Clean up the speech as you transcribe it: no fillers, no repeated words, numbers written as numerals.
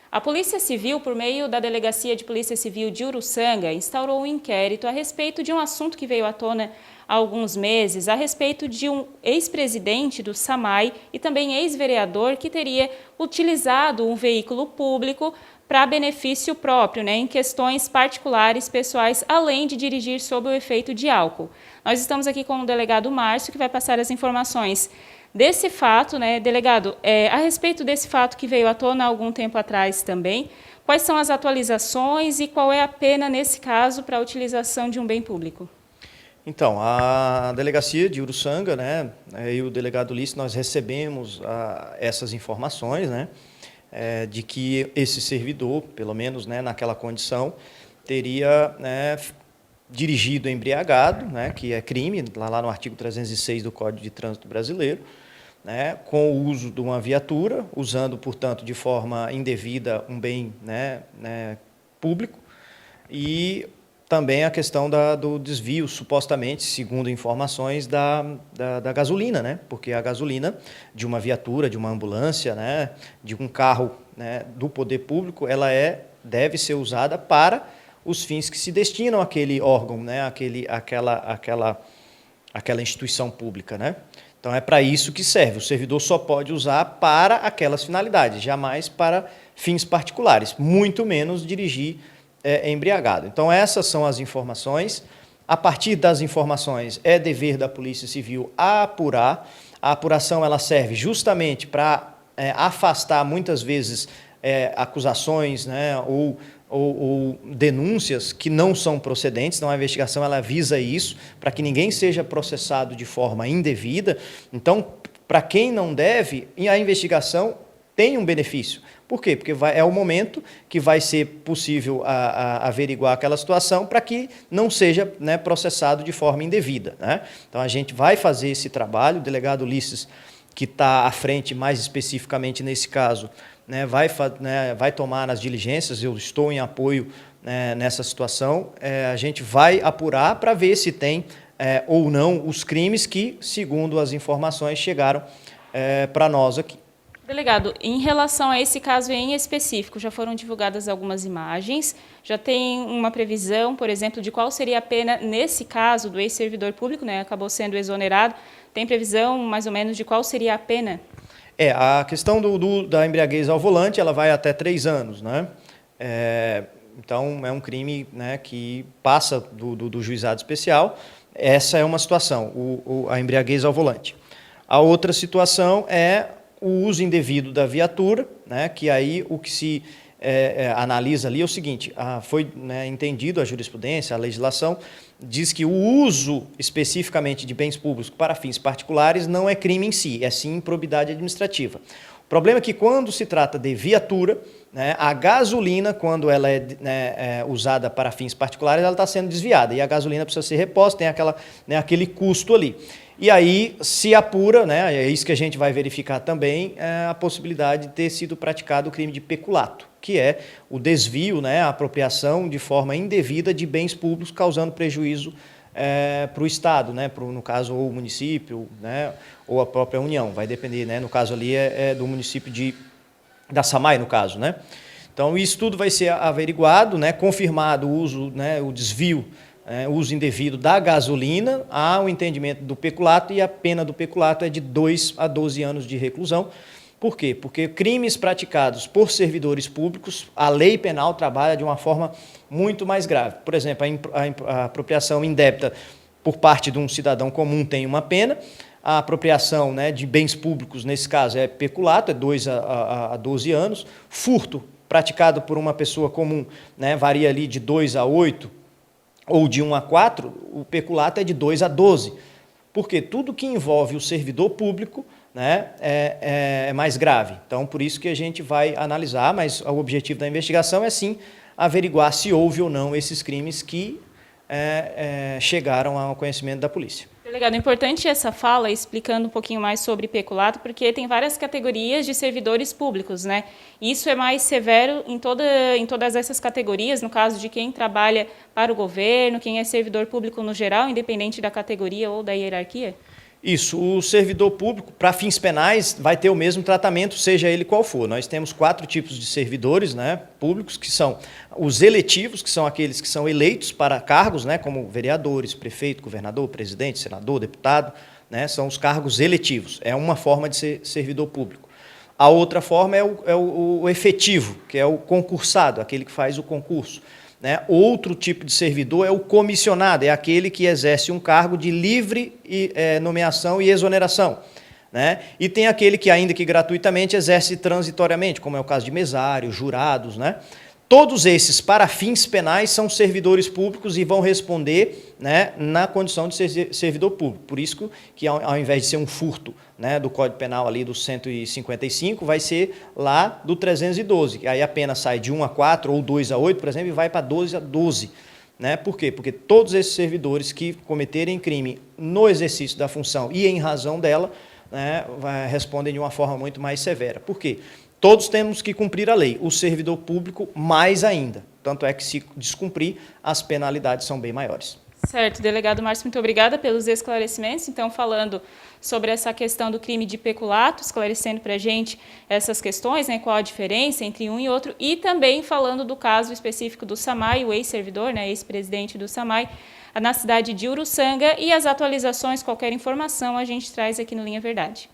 A Polícia Civil, por meio da Delegacia de Polícia Civil de Uruçanga, instaurou um inquérito a respeito de um assunto que veio à tona há alguns meses, a respeito de um ex-presidente do SAMAI e também ex-vereador que teria utilizado um veículo público para benefício próprio, em questões particulares, pessoais, além de dirigir sob o efeito de álcool. Nós estamos aqui com o delegado Márcio, que vai passar as informações desse fato, delegado, a respeito desse fato que veio à tona há algum tempo atrás também, quais são as atualizações e qual é a pena, nesse caso, para a utilização de um bem público? Então, a delegacia de Uruçanga, e o delegado Ulisses, nós recebemos essas informações, de que esse servidor, pelo menos naquela condição, teria dirigido embriagado, que é crime, lá no artigo 306 do Código de Trânsito Brasileiro, com o uso de uma viatura, usando, portanto, de forma indevida um bem público, e também a questão do desvio, supostamente, segundo informações, da gasolina, porque a gasolina de uma viatura, de uma ambulância, de um carro do poder público, ela deve ser usada para os fins que se destinam àquele órgão, àquela instituição pública, Então, é para isso que serve. O servidor só pode usar para aquelas finalidades, jamais para fins particulares, muito menos dirigir embriagado. Então, essas são as informações. A partir das informações, é dever da Polícia Civil apurar. A apuração ela serve justamente para afastar, muitas vezes, acusações ou denúncias que não são procedentes. Então, a investigação ela visa isso, para que ninguém seja processado de forma indevida. Então, para quem não deve, a investigação tem um benefício. Por quê? Porque é o momento que vai ser possível averiguar aquela situação para que não seja processado de forma indevida. Então, a gente vai fazer esse trabalho, o delegado Ulisses, que está à frente mais especificamente nesse caso, vai tomar as diligências, eu estou em apoio nessa situação, a gente vai apurar para ver se tem ou não os crimes que, segundo as informações, chegaram para nós aqui. Delegado, em relação a esse caso em específico, já foram divulgadas algumas imagens, já tem uma previsão, por exemplo, de qual seria a pena nesse caso do ex-servidor público, acabou sendo exonerado, tem previsão mais ou menos de qual seria a pena? A questão da embriaguez ao volante, ela vai até 3 anos, então, é um crime que passa do juizado especial. Essa é uma situação, a embriaguez ao volante. A outra situação é o uso indevido da viatura, que aí o que se analisa ali é o seguinte, foi entendido a jurisprudência, a legislação, diz que o uso especificamente de bens públicos para fins particulares não é crime em si, é sim improbidade administrativa. O problema é que quando se trata de viatura, a gasolina, quando ela é usada para fins particulares, ela está sendo desviada, e a gasolina precisa ser reposta, tem aquele custo ali. E aí se apura, é isso que a gente vai verificar também, a possibilidade de ter sido praticado o crime de peculato, que é o desvio, a apropriação de forma indevida de bens públicos, causando prejuízo para o Estado, no caso, ou o município, ou a própria União, vai depender, no caso ali é do município da SAMAI, no caso. Então, isso tudo vai ser averiguado, confirmado o uso, o desvio, uso indevido da gasolina, há o entendimento do peculato, e a pena do peculato é de 2 a 12 anos de reclusão. Por quê? Porque crimes praticados por servidores públicos, a lei penal trabalha de uma forma muito mais grave. Por exemplo, a apropriação indébita por parte de um cidadão comum tem uma pena, a apropriação de bens públicos, nesse caso, é peculato, é 2 a 12 anos, furto praticado por uma pessoa comum, varia ali de 2 a 8, ou de 1 a 4, o peculato é de 2 a 12. Porque tudo que envolve o servidor público é mais grave. Então, por isso que a gente vai analisar, mas o objetivo da investigação é, sim, averiguar se houve ou não esses crimes que chegaram ao conhecimento da polícia. Delegado, importante essa fala, explicando um pouquinho mais sobre peculato, porque tem várias categorias de servidores públicos, Isso é mais severo em todas essas categorias, no caso de quem trabalha para o governo, quem é servidor público no geral, independente da categoria ou da hierarquia? Isso, o servidor público, para fins penais, vai ter o mesmo tratamento, seja ele qual for. Nós temos 4 tipos de servidores, né, públicos, que são os eletivos, que são aqueles que são eleitos para cargos, né, como vereadores, prefeito, governador, presidente, senador, deputado, né, são os cargos eletivos. É uma forma de ser servidor público. A outra forma é o efetivo, que é o concursado, aquele que faz o concurso. Né? Outro tipo de servidor é o comissionado, é aquele que exerce um cargo de livre nomeação e exoneração. Né? E tem aquele que, ainda que gratuitamente, exerce transitoriamente, como é o caso de mesários, jurados. Né? Todos esses, para fins penais, são servidores públicos e vão responder, né, na condição de ser servidor público. Por isso que, ao invés de ser um furto, né, do Código Penal ali do 155, vai ser lá do 312. Aí a pena sai de 1 a 4 ou 2 a 8, por exemplo, e vai para 12 a 12. Né? Por quê? Porque todos esses servidores que cometerem crime no exercício da função e em razão dela, né, respondem de uma forma muito mais severa. Por quê? Todos temos que cumprir a lei, o servidor público mais ainda. Tanto é que, se descumprir, as penalidades são bem maiores. Certo, delegado Márcio, muito obrigada pelos esclarecimentos. Então, falando sobre essa questão do crime de peculato, esclarecendo para a gente essas questões, né, qual a diferença entre um e outro, e também falando do caso específico do SAMAI, o ex-servidor, né, ex-presidente do SAMAI, na cidade de Uruçanga, e as atualizações, qualquer informação, a gente traz aqui no Linha Verdade.